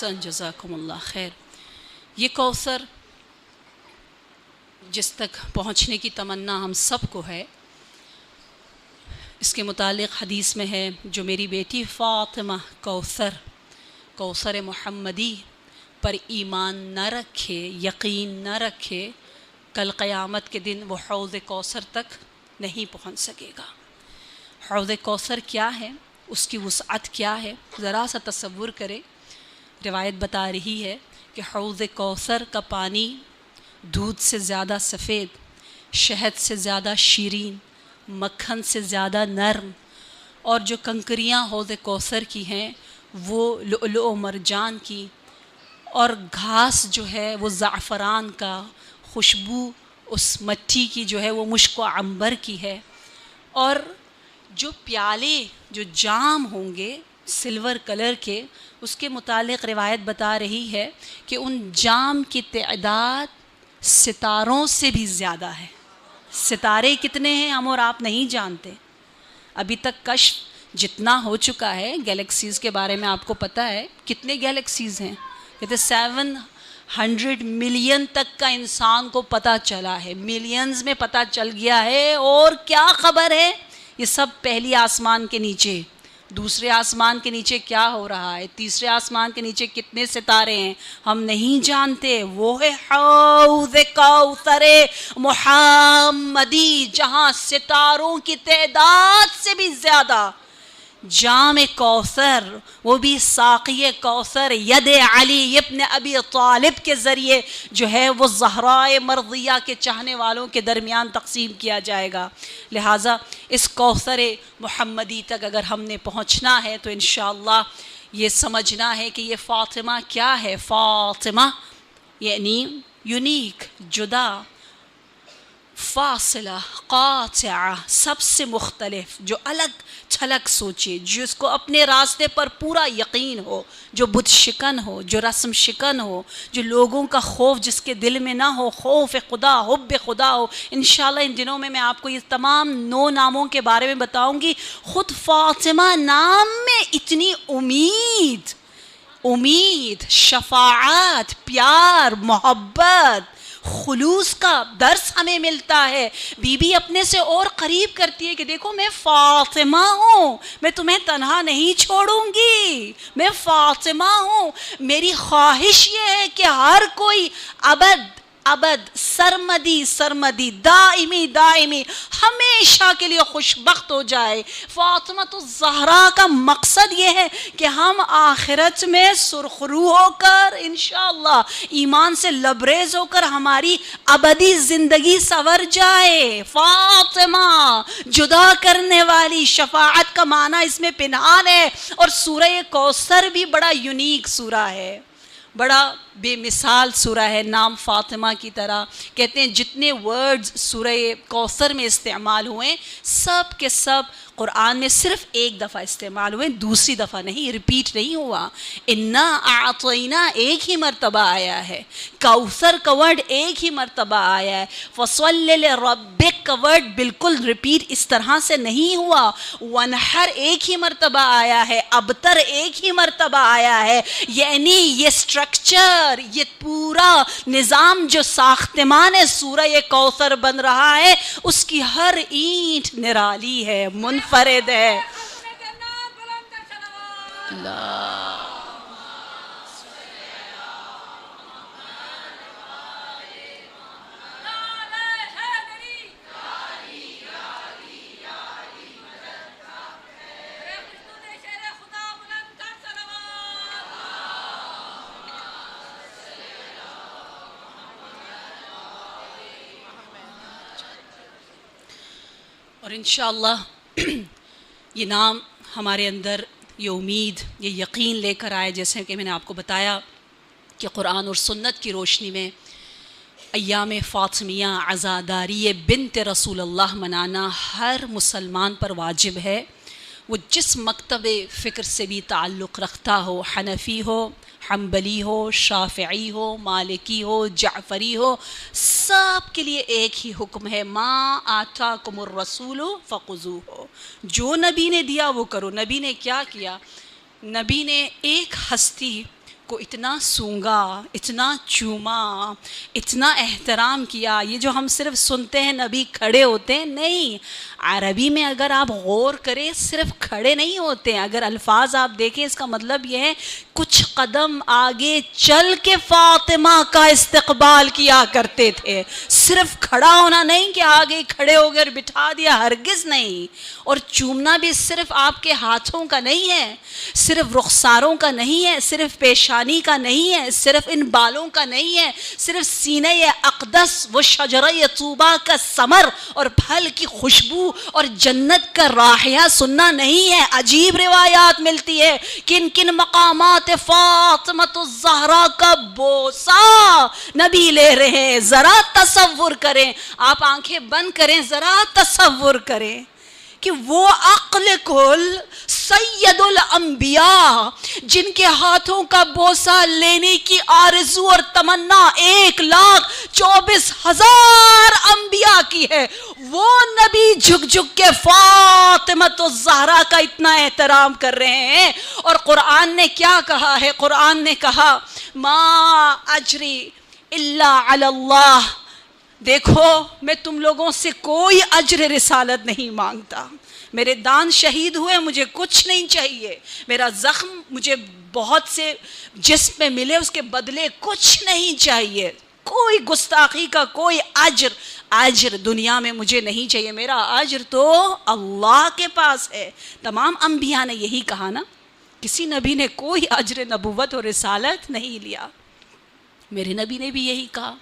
احسن جزاکم اللہ خیر. یہ کوثر جس تک پہنچنے کی تمنا ہم سب کو ہے، اس کے متعلق حدیث میں ہے جو میری بیٹی فاطمہ کوثر محمدی پر ایمان نہ رکھے، یقین نہ رکھے، کل قیامت کے دن وہ حوض کوثر تک نہیں پہنچ سکے گا. حوض کوثر کیا ہے، اس کی وسعت کیا ہے، ذرا سا تصور کرے. روایت بتا رہی ہے کہ حوض کوثر کا پانی دودھ سے زیادہ سفید، شہد سے زیادہ شیرین، مکھن سے زیادہ نرم، اور جو کنکریاں حوض کوثر کی ہیں وہ لؤلؤ و مرجان کی، اور گھاس جو ہے وہ زعفران کا، خوشبو اس مٹی کی جو ہے وہ مشک و عنبر کی ہے. اور جو پیالے، جو جام ہوں گے سلور کلر کے، اس کے متعلق روایت بتا رہی ہے کہ ان جام کی تعداد ستاروں سے بھی زیادہ ہے. ستارے کتنے ہیں ہم اور آپ نہیں جانتے. ابھی تک کشف جتنا ہو چکا ہے گیلیکسیز کے بارے میں آپ کو پتہ ہے کتنے گیلیکسیز ہیں؟ کہتے 700 ملین تک کا انسان کو پتہ چلا ہے، ملینز میں پتہ چل گیا ہے. اور کیا خبر ہے؟ یہ سب پہلی آسمان کے نیچے. دوسرے آسمان کے نیچے کیا ہو رہا ہے، تیسرے آسمان کے نیچے کتنے ستارے ہیں ہم نہیں جانتے. وہ ہے حوض کوثر محمدی جہاں ستاروں کی تعداد سے بھی زیادہ جام کوثر، وہ بھی ساقی کوثر ید علی ابن ابی طالب کے ذریعے جو ہے وہ زہرائے مرضیہ کے چاہنے والوں کے درمیان تقسیم کیا جائے گا. لہٰذا اس کوثر محمدی تک اگر ہم نے پہنچنا ہے تو انشاءاللہ یہ سمجھنا ہے کہ یہ فاطمہ کیا ہے. فاطمہ یعنی یونیک، جدا، فاصلہ، قاطعہ، سب سے مختلف، جو الگ تھلگ سوچے، جس کو اپنے راستے پر پورا یقین ہو، جو بت شکن ہو، جو رسم شکن ہو، جو لوگوں کا خوف جس کے دل میں نہ ہو، خوف خدا، حب خدا ہو. انشاءاللہ ان دنوں میں آپ کو یہ تمام 9 ناموں کے بارے میں بتاؤں گی. خود فاطمہ نام میں اتنی امید، شفاعت، پیار، محبت، خلوص کا درس ہمیں ملتا ہے. بی بی اپنے سے اور قریب کرتی ہے کہ دیکھو میں فاطمہ ہوں، میں تمہیں تنہا نہیں چھوڑوں گی، میں فاطمہ ہوں. میری خواہش یہ ہے کہ ہر کوئی ابد سرمدی دائمی ہمیشہ کے لیے خوش بخت ہو جائے. فاطمہ الزہرا کا مقصد یہ ہے کہ ہم آخرت میں سرخرو ہو کر انشاءاللہ ایمان سے لبریز ہو کر ہماری ابدی زندگی سنور جائے. فاطمہ جدا کرنے والی، شفاعت کا معنی اس میں پنہان ہے. اور سورہ کوثر بھی بڑا یونیک سورہ ہے، بڑا بے مثال سورہ ہے. نام فاطمہ کی طرح کہتے ہیں جتنے ورڈز سورہ کوثر میں استعمال ہوئے سب کے سب قرآن میں صرف ایک دفعہ استعمال ہوئے، دوسری دفعہ نہیں، ریپیٹ نہیں ہوا. انا اعطینا ایک ہی مرتبہ آیا ہے، کوثر کا ورڈ ایک ہی مرتبہ آیا ہے، فصلی لربک کا ورڈ بالکل ریپیٹ اس طرح سے نہیں ہوا. ونحر ایک ہی مرتبہ آیا ہے، ابتر ایک ہی مرتبہ آیا ہے. یعنی یہ سٹرکچر، یہ پورا نظام جو ساختمان سورہ کوثر بن رہا ہے اس کی ہر اینٹ نرالی ہے، منفرد ہے. اور انشاءاللہ یہ نام ہمارے اندر یہ امید، یہ یقین لے کر آئے، جیسے کہ میں نے آپ کو بتایا کہ قرآن اور سنت کی روشنی میں ایام فاطمیہ، عزاداری بنت رسول اللہ منانا ہر مسلمان پر واجب ہے. وہ جس مکتب فکر سے بھی تعلق رکھتا ہو، حنفی ہو، حنبلی ہو، شافعی ہو، مالکی ہو، جعفری ہو، سب کے لیے ایک ہی حکم ہے، ما آتاکم الرسول فخذوہ. جو نبی نے دیا وہ کرو. نبی نے کیا کیا؟ نبی نے ایک ہستی کو اتنا سونگا، اتنا چوما، اتنا احترام کیا. یہ جو ہم صرف سنتے ہیں نبی کھڑے ہوتے ہیں، نہیں، عربی میں اگر آپ غور کریں صرف کھڑے نہیں ہوتے ہیں. اگر الفاظ آپ دیکھیں اس کا مطلب یہ ہے کچھ قدم آگے چل کے فاطمہ کا استقبال کیا کرتے تھے. صرف کھڑا ہونا نہیں کہ آگے کھڑے ہو گئے اور بٹھا دیا، ہرگز نہیں. اور چومنا بھی صرف آپ کے ہاتھوں کا نہیں ہے، صرف رخساروں کا نہیں ہے، صرف پیشانی کا نہیں ہے، صرف ان بالوں کا نہیں ہے، صرف سینہ اقدس وہ شجرہ طوبہ کا ثمر اور پھل کی خوشبو اور جنت کا رائحہ سننا نہیں ہے. عجیب روایات ملتی ہے کن کن مقامات فاطمہ الزہرا کا بوسہ نبی لے رہے ہیں. ذرا تصور کریں، آپ آنکھیں بند کریں، ذرا تصور کریں کہ وہ عقل کل سید الانبیاء جن کے ہاتھوں کا بوسہ لینے کی آرزو اور تمنا 1,24,000 انبیاء کی ہے، وہ نبی جھک جھک کے فاطمہ الزہرا کا اتنا احترام کر رہے ہیں. اور قرآن نے کیا کہا ہے؟ قرآن نے کہا ما اجری الا علی اللہ. دیکھو میں تم لوگوں سے کوئی اجر رسالت نہیں مانگتا. میرے دان شہید ہوئے، مجھے کچھ نہیں چاہیے. میرا زخم مجھے بہت سے جسم میں ملے، اس کے بدلے کچھ نہیں چاہیے. کوئی گستاخی کا کوئی اجر دنیا میں مجھے نہیں چاہیے. میرا اجر تو اللہ کے پاس ہے. تمام انبیاء نے یہی کہا نا، کسی نبی نے کوئی اجر نبوت اور رسالت نہیں لیا. میرے نبی نے بھی یہی کہا.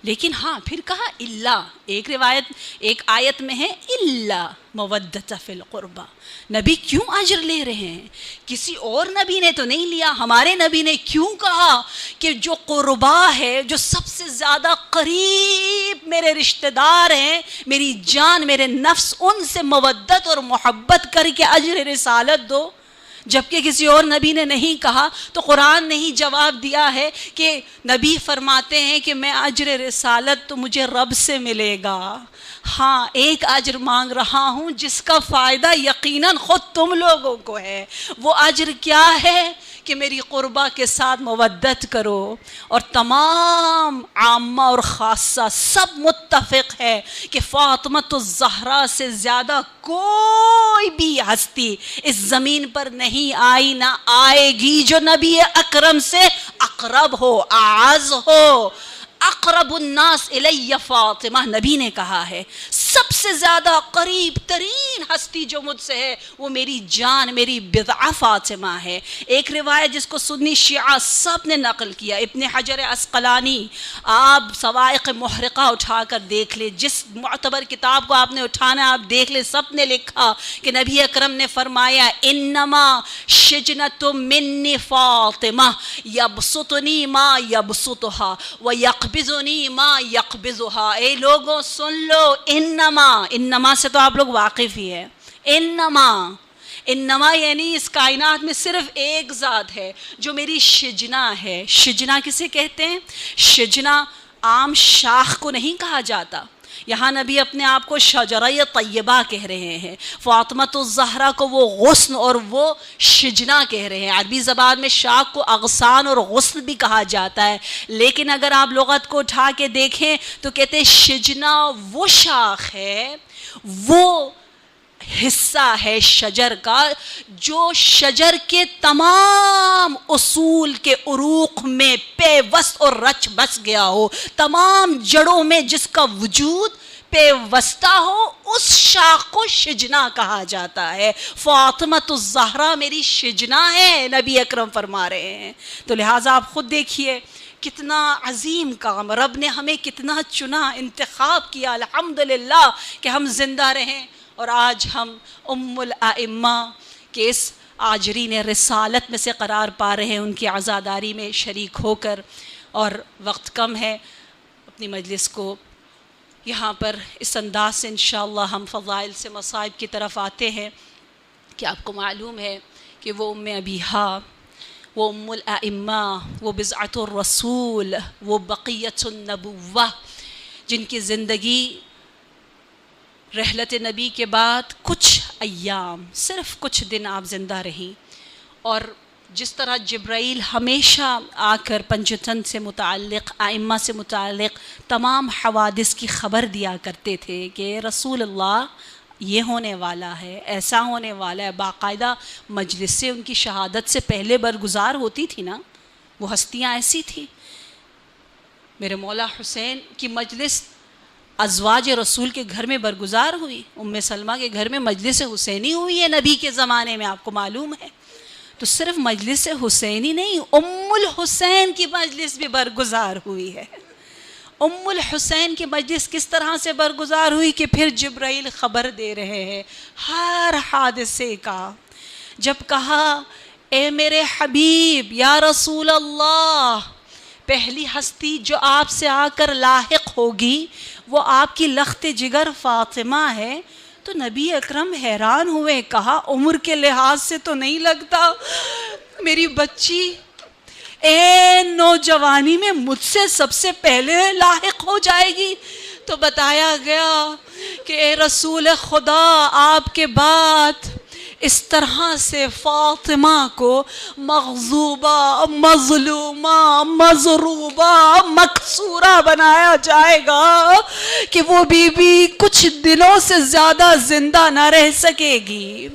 لیکن ہاں پھر کہا اللہ. ایک روایت ایک آیت میں ہے اللہ مودۃ فی القربہ. نبی کیوں اجر لے رہے ہیں؟ کسی اور نبی نے تو نہیں لیا. ہمارے نبی نے کیوں کہا کہ جو قربا ہے، جو سب سے زیادہ قریب میرے رشتہ دار ہیں، میری جان، میرے نفس، ان سے مودت اور محبت کر کے اجر رسالت دو. جبکہ کسی اور نبی نے نہیں کہا. تو قرآن نے ہی جواب دیا ہے کہ نبی فرماتے ہیں کہ میں اجر رسالت تو مجھے رب سے ملے گا. ہاں ایک اجر مانگ رہا ہوں جس کا فائدہ یقیناً خود تم لوگوں کو ہے. وہ اجر کیا ہے؟ کہ میری قربا کے ساتھ مودت کرو. اور تمام عامہ اور خاصہ سب متفق ہے کہ فاطمہ الزہرا سے زیادہ کوئی بھی ہستی اس زمین پر نہیں آئی، نہ آئے گی جو نبی اکرم سے اقرب ہو، اعز ہو. اقرب الناس الی فاطمہ، نبی نے کہا ہے سب سے زیادہ قریب ترین ہستی جو مجھ سے ہے وہ میری جان، میری بضعہ فاطمہ ہے. ایک روایت جس کو سنی شیعہ سب نے نقل کیا، ابن حجر عسقلانی، آپ صواعق محرقہ اٹھا کر دیکھ لیں، جس معتبر کتاب کو آپ نے اٹھانا آپ دیکھ لیں، سب نے لکھا کہ نبی اکرم نے فرمایا انما شجنۃ منی فاطمہ یبسطنی ما یبسطھا ویقبضنی ما یقبضھا. اے لوگوں سن لو، انما سے تو آپ لوگ واقف ہی ہے. انما یعنی اس کائنات میں صرف ایک ذات ہے جو میری شجنا ہے. شجنا کسے کہتے ہیں؟ شجنا عام شاخ کو نہیں کہا جاتا. یہاں نبی اپنے آپ کو شجرہ طیبہ کہہ رہے ہیں، فاطمہ الزہرا کو وہ غصن اور وہ شجنا کہہ رہے ہیں. عربی زبان میں شاخ کو اغصان اور غصن بھی کہا جاتا ہے، لیکن اگر آپ لغت کو اٹھا کے دیکھیں تو کہتے ہیں شجنا وہ شاخ ہے، وہ حصہ ہے شجر کا جو شجر کے تمام اصول کے عروق میں پیوست اور رچ بس گیا ہو، تمام جڑوں میں جس کا وجود پیوستہ ہو، اس شاخ کو شجنا کہا جاتا ہے. فاطمہ الزہرا میری شجنا ہے، نبی اکرم فرما رہے ہیں. تو لہٰذا آپ خود دیکھیے کتنا عظیم کام، رب نے ہمیں کتنا چنا، انتخاب کیا، الحمدللہ کہ ہم زندہ رہیں. اور آج ہم ام الائمہ کے اس آجرین رسالت میں سے قرار پا رہے ہیں، ان کی عزاداری میں شریک ہو کر. اور وقت کم ہے، اپنی مجلس کو یہاں پر اس انداز سے انشاءاللہ ہم فضائل سے مصائب کی طرف آتے ہیں کہ آپ کو معلوم ہے کہ وہ ام ابیہا، وہ ام الائمہ، وہ بضعۃ الرسول، وہ بقیۃ النبوہ، جن کی زندگی رحلت نبی کے بعد کچھ ایام، صرف کچھ دن آپ زندہ رہیں، اور جس طرح جبرائیل ہمیشہ آ کر پنجتن سے متعلق ائمہ سے متعلق تمام حوادث کی خبر دیا کرتے تھے کہ رسول اللہ یہ ہونے والا ہے، ایسا ہونے والا ہے، باقاعدہ مجلس سے ان کی شہادت سے پہلے برگزار ہوتی تھی نا، وہ ہستیاں ایسی تھی۔ میرے مولا حسین کی مجلس ازواج رسول کے گھر میں برگزار ہوئی، ام سلمہ کے گھر میں مجلس حسینی ہوئی ہے نبی کے زمانے میں، آپ کو معلوم ہے۔ تو صرف مجلس حسینی نہیں، ام الحسین کی مجلس بھی برگزار ہوئی ہے۔ ام الحسین کی مجلس کس طرح سے برگزار ہوئی کہ پھر جبرائیل خبر دے رہے ہیں ہر حادثے کا۔ جب کہا اے میرے حبیب یا رسول اللہ، پہلی ہستی جو آپ سے آ کر لاحق ہوگی وہ آپ کی لخت جگر فاطمہ ہے، تو نبی اکرم حیران ہوئے، کہا عمر کے لحاظ سے تو نہیں لگتا میری بچی نوجوانی میں مجھ سے سب سے پہلے لاحق ہو جائے گی۔ تو بتایا گیا کہ اے رسول خدا، آپ کے بعد اس طرح سے فاطمہ کو مغضوبہ، مظلومہ، مضروبہ، مکسورہ بنایا جائے گا کہ وہ بی بی کچھ دنوں سے زیادہ زندہ نہ رہ سکے گی۔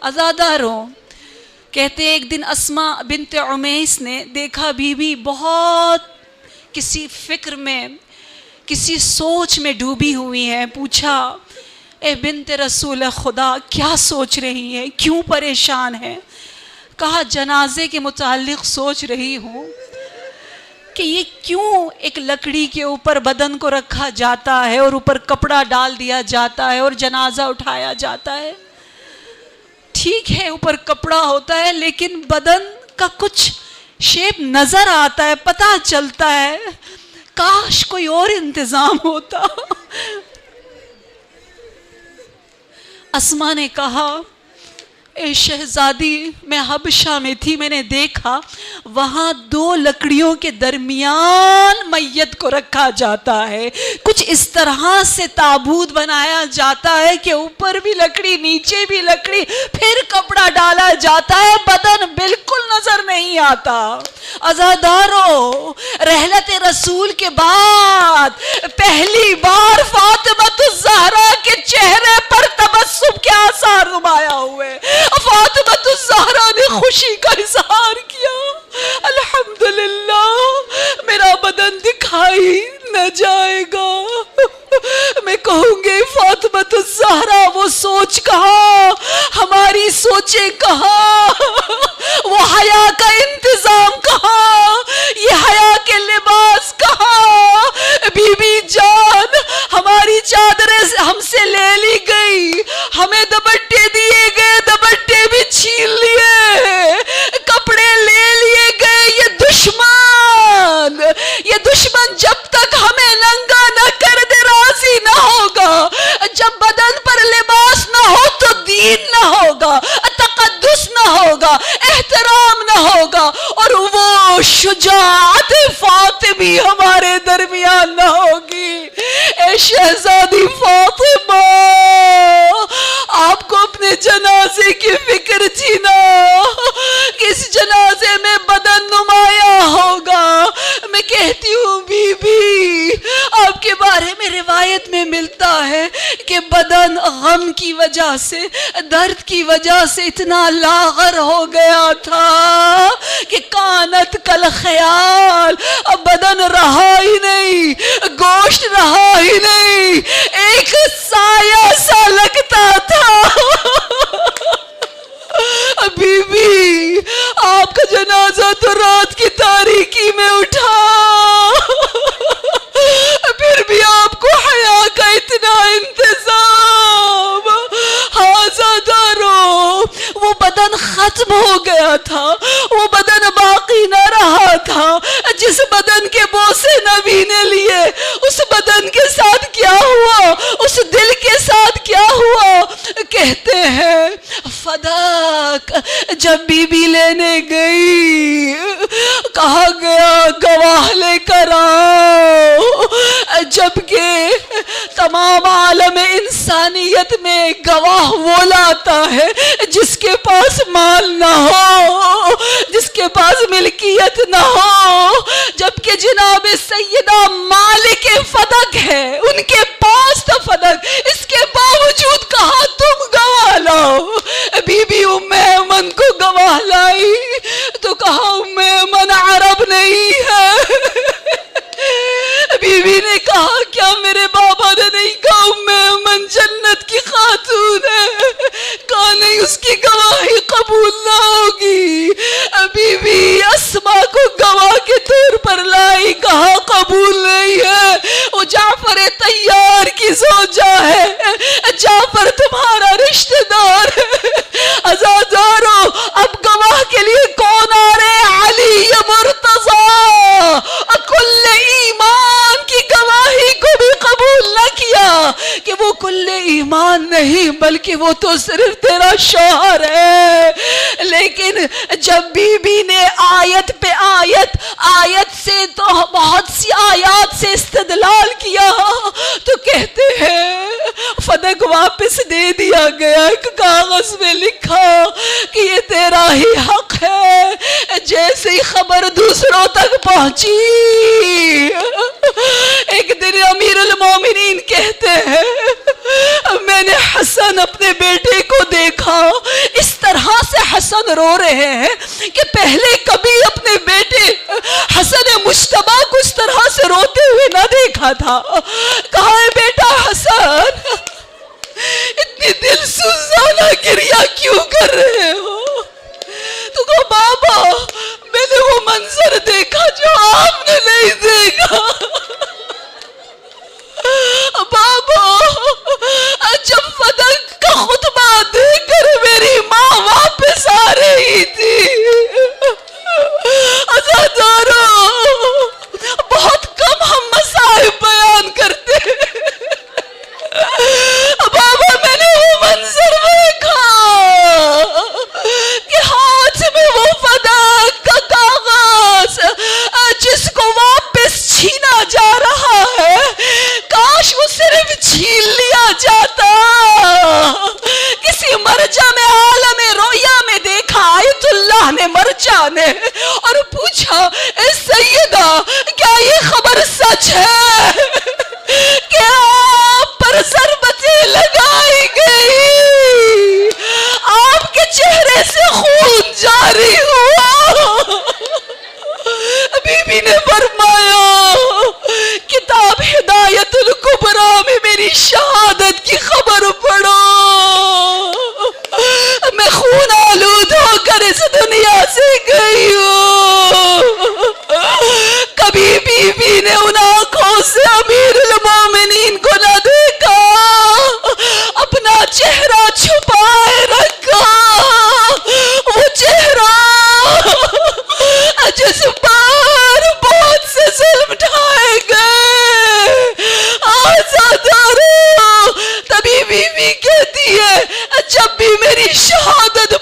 عزاداروں، کہتے ایک دن اسماء بنت عمیس نے دیکھا بی بی بہت کسی فکر میں، کسی سوچ میں ڈوبی ہوئی ہے، پوچھا اے بنت رسول خدا کیا سوچ رہی ہے، کیوں پریشان ہے؟ کہا جنازے کے متعلق سوچ رہی ہوں کہ یہ کیوں ایک لکڑی کے اوپر بدن کو رکھا جاتا ہے اور اوپر کپڑا ڈال دیا جاتا ہے اور جنازہ اٹھایا جاتا ہے۔ ٹھیک ہے اوپر کپڑا ہوتا ہے لیکن بدن کا کچھ شیپ نظر آتا ہے، پتہ چلتا ہے، کاش کوئی اور انتظام ہوتا۔ اسما نے کہا اے شہزادی، میں حبشہ میں تھی، میں نے دیکھا وہاں دو لکڑیوں کے درمیان میت کو رکھا جاتا ہے، کچھ اس طرح سے تابوت بنایا جاتا ہے کہ اوپر بھی لکڑی نیچے بھی لکڑی، پھر کپڑا ڈالا جاتا ہے، بدن بالکل نظر نہیں آتا۔ عزادارو، رحلت رسول کے بعد پہلی بار فاطمہ الزہرا کے چہرے پر تبسم کے آثار نمایاں ہوئے۔ فاطمہ الزہرا نے خوشی کا اظہار کیا، الحمدللہ میرا بدن دکھائی نہ جائے گا۔ میں کہوں گی فاطمہ الزہرا وہ سوچ کہاں، ہماری سوچیں کہاں، وہ حیا کا انتظام کہاں، یہ حیا کے لباس کہاں؟ بی بی جان، ہماری چادریں ہم سے لے لی گئی، ہمیں دوپٹے دیے گئے، دوپٹے بھی چھین لیے، کپڑے لے لیے گئے۔ یہ دشمن جب تک ہمیں ننگا نہ کر دے راضی نہ ہوگا۔ جب بدن پر لباس نہ ہو تو دین نہ ہوگا، تقدس نہ ہوگا، احترام نہ ہوگا، اور وہ شجاعت فاطمی ہمارے درمیان نہ ہوگی۔ اے شہزادی فاطمہ، آپ کو اپنے جنازے کی فکر تھی نا، کس جنازے میں بدن نمایاں ہوگا۔ میں کہتی ہوں بی بی، آپ کے بارے میں روایت میں ملتا ہے کہ بدن غم کی وجہ سے، درد کی وجہ سے اتنا لاغر ہو گیا تھا کہ کانت کل خیال، اب بدن رہا ہی نہیں، گوشت رہا ہی نہیں، ایک سایہ سا لگتا تھا۔ بی بی، آپ کا جنازہ تو رات کی تاریکی میں اٹھا، پھر بھی آپ کو حیا کا اتنا انتظام۔ عزادارو، وہ بدن ختم ہو گیا تھا، وہ بدن باقی نہ رہا تھا، جس بدن کے بوسے نبی نے لیے، اس بدن کے ساتھ کیا ہوا، اس دل کے ساتھ کیا ہوا؟ کہتے ہیں فداک، جب بی بی لینے گئی، کہا گیا گواہ لے کر آؤ، جبکہ تمام عالم انسانیت میں گواہ وہ لاتا ہے جس کے پاس مال نہ ہو، جس کے پاس ملکیت نہ ہو، جبکہ جناب سیدہ مالک فدق ہے، ان کے پاس تو فدق، اس کے باوجود کہا تم گواہ لاؤ۔ بی بی ام ایمن کو گواہ لائی تو کہا ام ایمن عرب نہیں ہے۔ بی بی نے کہا کیا میرے بابا نے نہیں کہا ام ایمن جنت کی خاتون ہے؟ کہا نہیں، اس کی گواہی قبول نہ ہوگی۔ بی بی اسماء کو گواہ کے طور پر لائی، کہا قبول نہیں ہے، وہ جعفر طیار کی زوجہ ہے، جعفر تمہارا رشتہ دار ہے۔ عزادارو اب گواہ کے لیے کون آ رہے؟ علی مرتضیٰ۔ کل ایمان کی گواہی کو بھی قبول نہ کیا کہ وہ کل ایمان نہیں بلکہ وہ تو صرف تیرا شوہر ہے۔ لیکن جب بی بی نے آیت پہ آیت سے تو بہت سی آیات سے استدلال کیا تو کہتے ہیں فدق واپس دے دیا گیا، ایک کاغذ میں لکھا کہ یہ تیرا ہی حق ہے۔ جیسے ہی خبر دوسروں تک پہنچی، ایک دن امیر المومنین کہتے ہیں میں نے حسن اپنے بیٹے کو دیکھا، اس طرح سے حسن رو رہے ہیں کہ پہلے کبھی اپنے بیٹے حسن مجتبیٰ کو اس طرح سے روتے ہوئے نہ دیکھا تھا۔ کہا ہے بیٹا حسن، اتنی دل سوزانہ گریہ کیوں کر رہے ہو؟ تو کہا بابا میں نے وہ منظر دیکھا جو آپ نے نہیں دیکھا۔ بابا جب فدق کا خطبہ دے کر میری ماں واپس آ رہی تھی، عزادارو بہت کم ہم مصائب بیان کرتے ہیں، بابا میں نے وہ منظر دیکھا کہ ہاتھ میں وہ فدق کا کاغذ جس کو واپس چھینا جا رہا ہے، کاش وہ صرف چھین لیا جاتا۔ کسی مرجع میں عالم رویا میں دیکھا آیت اللہ نے مرجع نے اور پوچھا اے سیدہ کیا یہ خبر سچ ہے کہ آپ پر ضربتیں لگائی گئی، آپ کے چہرے سے خون جاری ہوا؟ بی بی نے فرمایا کتاب ہدایت الکبریٰ میں میری شہادت کی خبر پڑھو، میں خون آلود ہو کر اس دنیا سے گئی ہوں۔ کبھی بی بی نے ان آنکھوں سے امیر المومنین کو نہ دیکھا، اپنا چہرہ چھپائے رکھا، وہ چہرہ جس پر بہت سے ظلم ڈھائے گئے۔ آزادارو تبھی بی بی کہتی ہے جب بھی میری شہادت